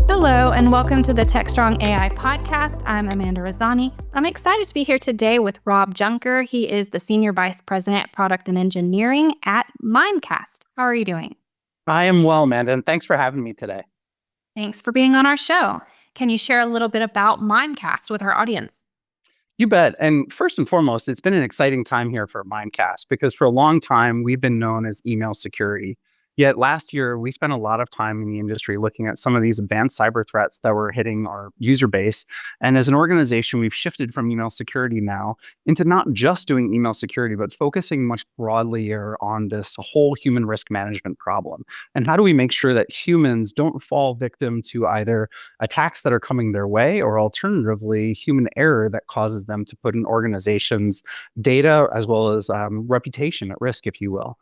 Hello, and welcome to the Techstrong AI podcast. I'm Amanda Razani. I'm excited to be here today with Rob Juncker. He is the Senior Vice President, Product and Engineering at Mimecast. How are you doing? I am well, Amanda, and thanks for having me today. Thanks for being on our show. Can you share a little bit about Mimecast with our audience? You bet. And first and foremost, it's been an exciting time here for Mimecast because for a long time, we've been known as email security. Yet last year, we spent a lot of time in the industry looking at some of these advanced cyber threats that were hitting our user base. And as an organization, we've shifted from email security now into not just doing email security, but focusing much broadly on this whole human risk management problem. And how do we make sure that humans don't fall victim to either attacks that are coming their way or alternatively human error that causes them to put an organization's data as well as reputation at risk, if you will.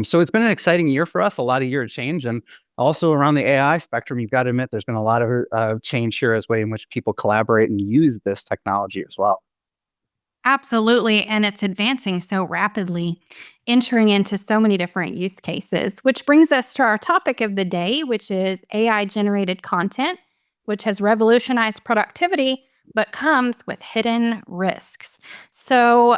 So it's been an exciting year for us, a lot of year of change. And also around the AI spectrum, you've got to admit there's been a lot of change here as way in which people collaborate and use this technology as well. Absolutely. And it's advancing so rapidly, entering into so many different use cases, which brings us to our topic of the day, which is AI generated content, which has revolutionized productivity, but comes with hidden risks. So,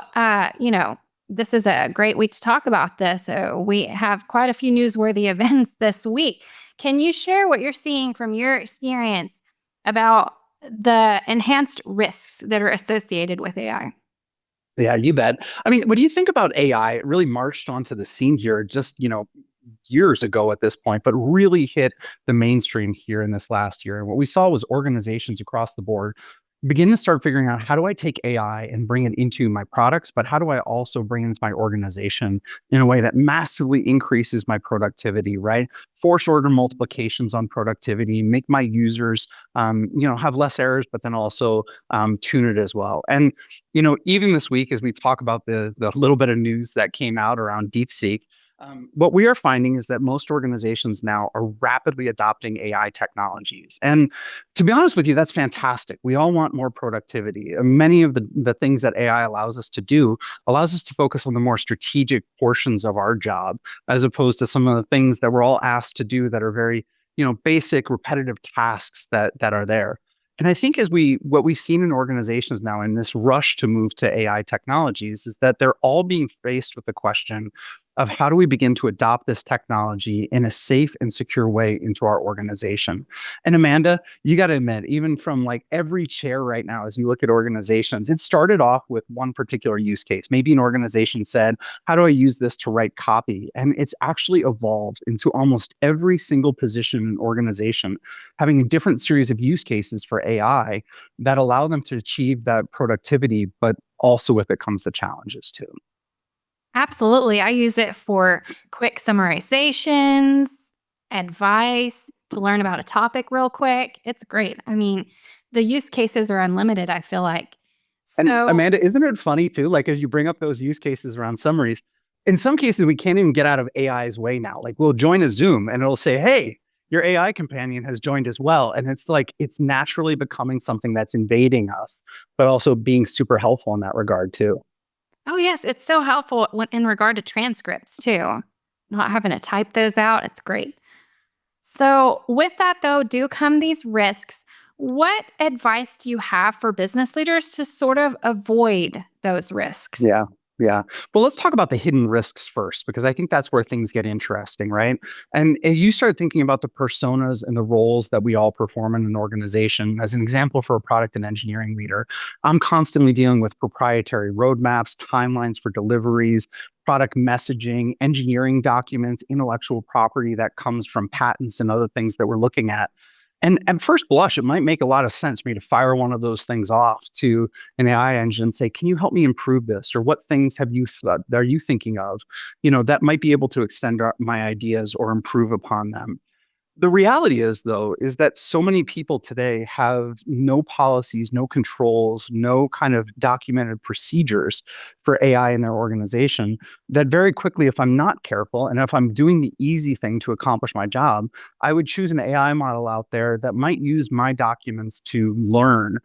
this is a great week to talk about this. We have quite a few newsworthy events this week. Can you share what you're seeing from your experience about the enhanced risks that are associated with AI? Yeah, you bet. I mean, when you think about AI, it really marched onto the scene here just, years ago at this point, but really hit the mainstream here in this last year. And what we saw was organizations across the board begin to start figuring out, how do I take AI and bring it into my products, but how do I also bring it into my organization in a way that massively increases my productivity, right? Force order multiplications on productivity, make my users, have less errors, but then also tune it as well. And, even this week, as we talk about the little bit of news that came out around DeepSeek, what we are finding is that most organizations now are rapidly adopting AI technologies. And to be honest with you, that's fantastic. We all want more productivity. Many of the things that AI allows us to do allows us to focus on the more strategic portions of our job, as opposed to some of the things that we're all asked to do that are very, basic, repetitive tasks that are there. And I think what we've seen in organizations now in this rush to move to AI technologies is that they're all being faced with the question of, how do we begin to adopt this technology in a safe and secure way into our organization? And Amanda, you got to admit, even from like every chair right now, as you look at organizations, it started off with one particular use case. Maybe an organization said, how do I use this to write copy? And it's actually evolved into almost every single position in an organization, having a different series of use cases for AI that allow them to achieve that productivity, but also with it comes the challenges too. Absolutely. I use it for quick summarizations, advice, to learn about a topic real quick. It's great. I mean, the use cases are unlimited, I feel like. And Amanda, isn't it funny too? Like, as you bring up those use cases around summaries, in some cases, we can't even get out of AI's way now. Like, we'll join a Zoom and it'll say, hey, your AI companion has joined as well. And it's like, it's naturally becoming something that's invading us, but also being super helpful in that regard too. Oh, yes. It's so helpful in regard to transcripts, too. Not having to type those out. It's great. So, with that, though, do come these risks. What advice do you have for business leaders to sort of avoid those risks? Yeah. Yeah. Well, let's talk about the hidden risks first, because I think that's where things get interesting, right? And as you start thinking about the personas and the roles that we all perform in an organization, as an example for a product and engineering leader, I'm constantly dealing with proprietary roadmaps, timelines for deliveries, product messaging, engineering documents, intellectual property that comes from patents and other things that we're looking at. And at first blush, it might make a lot of sense for me to fire one of those things off to an AI engine and say, can you help me improve this? Or what things are you thinking of, that might be able to extend my ideas or improve upon them? The reality is, though, is that so many people today have no policies, no controls, no kind of documented procedures for AI in their organization, that very quickly, if I'm not careful and if I'm doing the easy thing to accomplish my job, I would choose an AI model out there that might use my documents to learn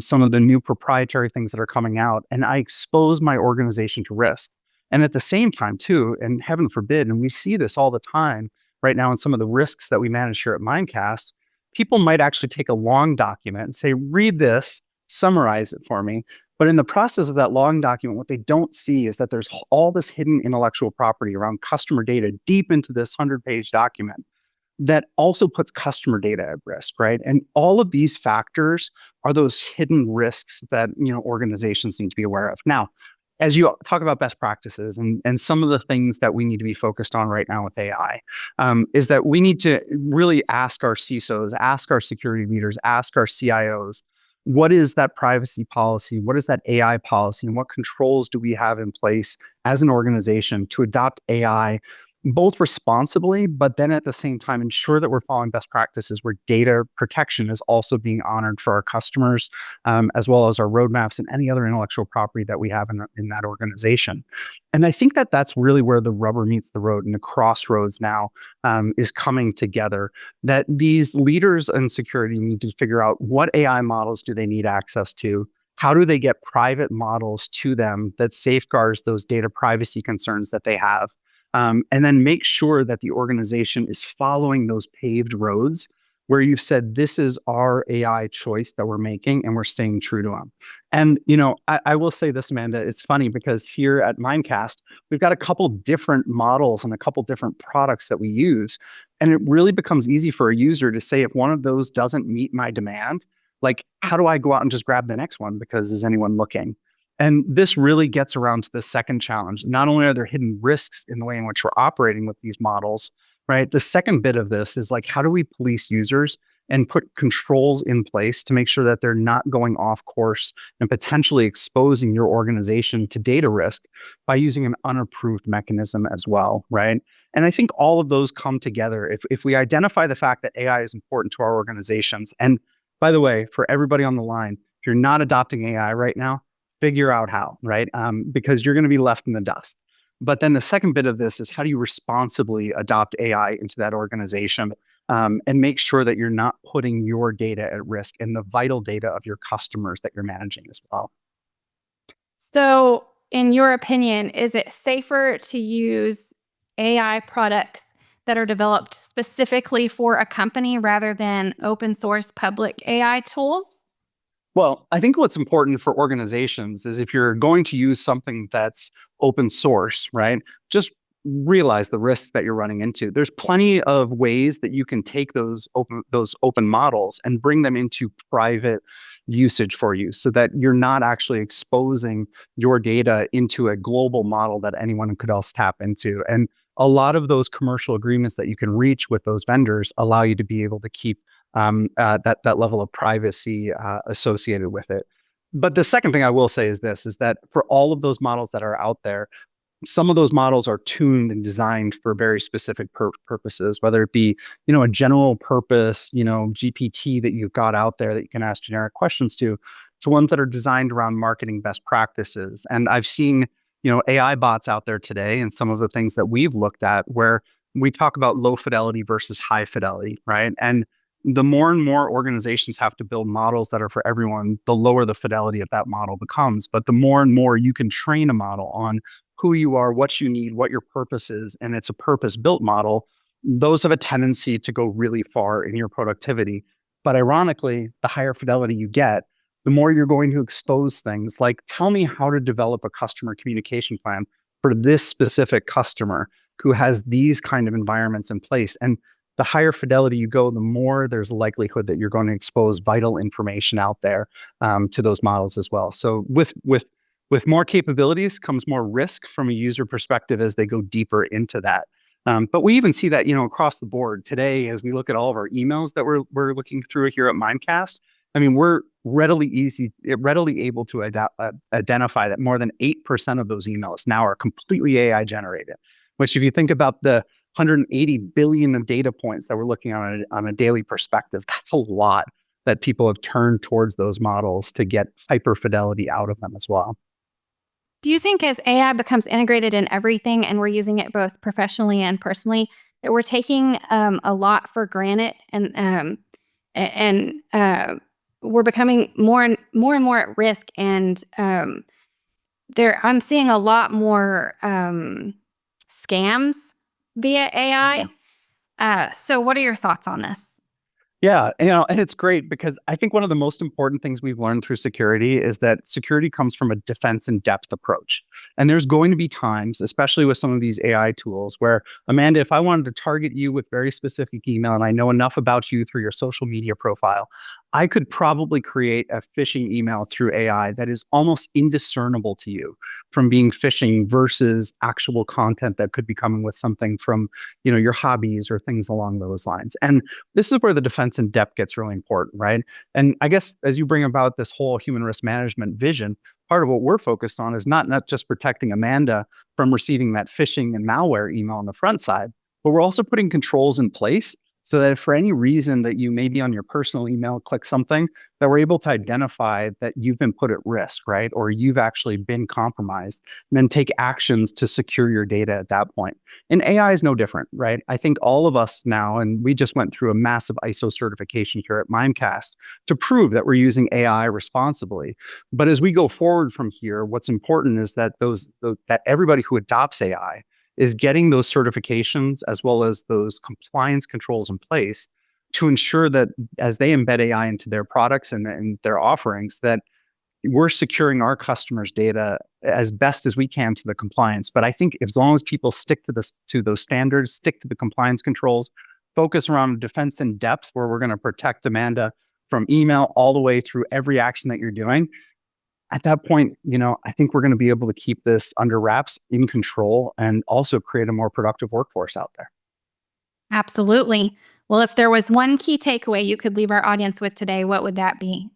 some of the new proprietary things that are coming out, and I expose my organization to risk. And at the same time, too, and heaven forbid, and we see this all the time, right now and some of the risks that we manage here at Mimecast, people might actually take a long document and say, read this, summarize it for me. But in the process of that long document, what they don't see is that there's all this hidden intellectual property around customer data deep into this 100-page document that also puts customer data at risk, right? And all of these factors are those hidden risks that organizations need to be aware of. Now, as you talk about best practices and some of the things that we need to be focused on right now with AI, is that we need to really ask our CISOs, ask our security leaders, ask our CIOs, what is that privacy policy? What is that AI policy? And what controls do we have in place as an organization to adopt AI both responsibly, but then at the same time ensure that we're following best practices where data protection is also being honored for our customers, as well as our roadmaps and any other intellectual property that we have in that organization. And I think that that's really where the rubber meets the road and the crossroads now is coming together, that these leaders in security need to figure out what AI models do they need access to, how do they get private models to them that safeguards those data privacy concerns that they have, and then make sure that the organization is following those paved roads where you've said, this is our AI choice that we're making and we're staying true to them. And, I will say this, Amanda, it's funny because here at Mimecast, we've got a couple different models and a couple different products that we use. And it really becomes easy for a user to say, if one of those doesn't meet my demand, like, how do I go out and just grab the next one because is anyone looking? And this really gets around to the second challenge. Not only are there hidden risks in the way in which we're operating with these models, right? The second bit of this is like, how do we police users and put controls in place to make sure that they're not going off course and potentially exposing your organization to data risk by using an unapproved mechanism as well, right? And I think all of those come together. If we identify the fact that AI is important to our organizations, and by the way, for everybody on the line, if you're not adopting AI right now, figure out how, right? Because you're going to be left in the dust. But then the second bit of this is how do you responsibly adopt AI into that organization and make sure that you're not putting your data at risk and the vital data of your customers that you're managing as well. So, in your opinion, is it safer to use AI products that are developed specifically for a company rather than open source public AI tools? Well, I think what's important for organizations is if you're going to use something that's open source, right? Just realize the risks that you're running into. There's plenty of ways that you can take those open models and bring them into private usage for you so that you're not actually exposing your data into a global model that anyone could else tap into. And a lot of those commercial agreements that you can reach with those vendors allow you to be able to keep that level of privacy associated with it. But the second thing I will say is this: is that for all of those models that are out there, some of those models are tuned and designed for very specific purposes, whether it be a general purpose GPT that you've got out there that you can ask generic questions to ones that are designed around marketing best practices. And I've seen AI bots out there today, and some of the things that we've looked at where we talk about low fidelity versus high fidelity, right? And the more and more organizations have to build models that are for everyone, the lower the fidelity of that model becomes. But the more and more you can train a model on who you are, what you need, what your purpose is, and it's a purpose-built model, those have a tendency to go really far in your productivity. But ironically, the higher fidelity you get, the more you're going to expose things like, tell me how to develop a customer communication plan for this specific customer who has these kind of environments in place. And the higher fidelity you go, the more there's a likelihood that you're going to expose vital information out there to those models as well. So with more capabilities comes more risk from a user perspective as they go deeper into that. But we even see that across the board today as we look at all of our emails that we're looking through here at Mimecast. I mean, we're readily able to identify that more than 8% of those emails now are completely AI generated. Which, if you think about the 180 billion of data points that we're looking on a daily perspective, that's a lot that people have turned towards those models to get hyper fidelity out of them as well. Do you think as AI becomes integrated in everything and we're using it both professionally and personally, that we're taking a lot for granted and we're becoming more at risk and I'm seeing a lot more scams via AI. Yeah. So what are your thoughts on this? Yeah, and it's great because I think one of the most important things we've learned through security is that security comes from a defense in depth approach. And there's going to be times, especially with some of these AI tools, where Amanda, if I wanted to target you with very specific email and I know enough about you through your social media profile, I could probably create a phishing email through AI that is almost indiscernible to you from being phishing versus actual content that could be coming with something from, your hobbies or things along those lines. And this is where the defense in depth gets really important, right? And I guess as you bring about this whole human risk management vision, part of what we're focused on is not just protecting Amanda from receiving that phishing and malware email on the front side, but we're also putting controls in place so that if for any reason that you maybe on your personal email click something, that we're able to identify that you've been put at risk, right? Or you've actually been compromised, and then take actions to secure your data at that point. And AI is no different, right? I think all of us now, and we just went through a massive ISO certification here at Mimecast to prove that we're using AI responsibly. But as we go forward from here, what's important is that that everybody who adopts AI is getting those certifications as well as those compliance controls in place to ensure that as they embed AI into their products and their offerings, that we're securing our customers' data as best as we can to the compliance. But I think as long as people stick to those standards, stick to the compliance controls, focus around defense in depth, where we're going to protect Amanda from email all the way through every action that you're doing, at that point, I think we're going to be able to keep this under wraps, in control, and also create a more productive workforce out there. Absolutely. Well, if there was one key takeaway you could leave our audience with today, what would that be?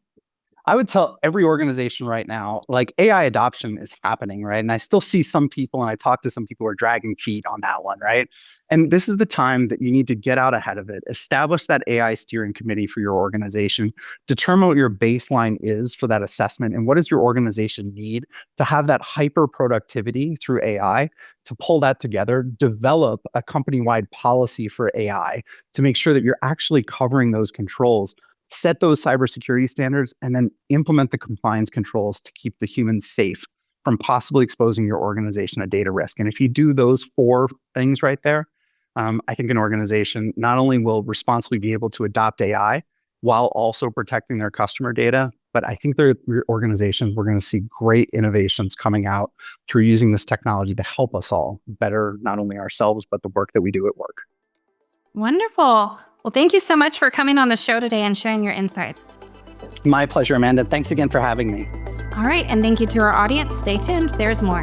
I would tell every organization right now, like AI adoption is happening, right? And I still see some people, and I talk to some people who are dragging feet on that one, right? And this is the time that you need to get out ahead of it, establish that AI steering committee for your organization, determine what your baseline is for that assessment, and what does your organization need to have that hyper productivity through AI, to pull that together, develop a company-wide policy for AI to make sure that you're actually covering those controls, set those cybersecurity standards, and then implement the compliance controls to keep the humans safe from possibly exposing your organization to data risk. And if you do those 4 things right there, I think an organization not only will responsibly be able to adopt AI while also protecting their customer data, but I think their organizations, we're going to see great innovations coming out through using this technology to help us all better, not only ourselves, but the work that we do at work. Wonderful. Well, thank you so much for coming on the show today and sharing your insights. My pleasure, Amanda. Thanks again for having me. All right. And thank you to our audience. Stay tuned. There's more.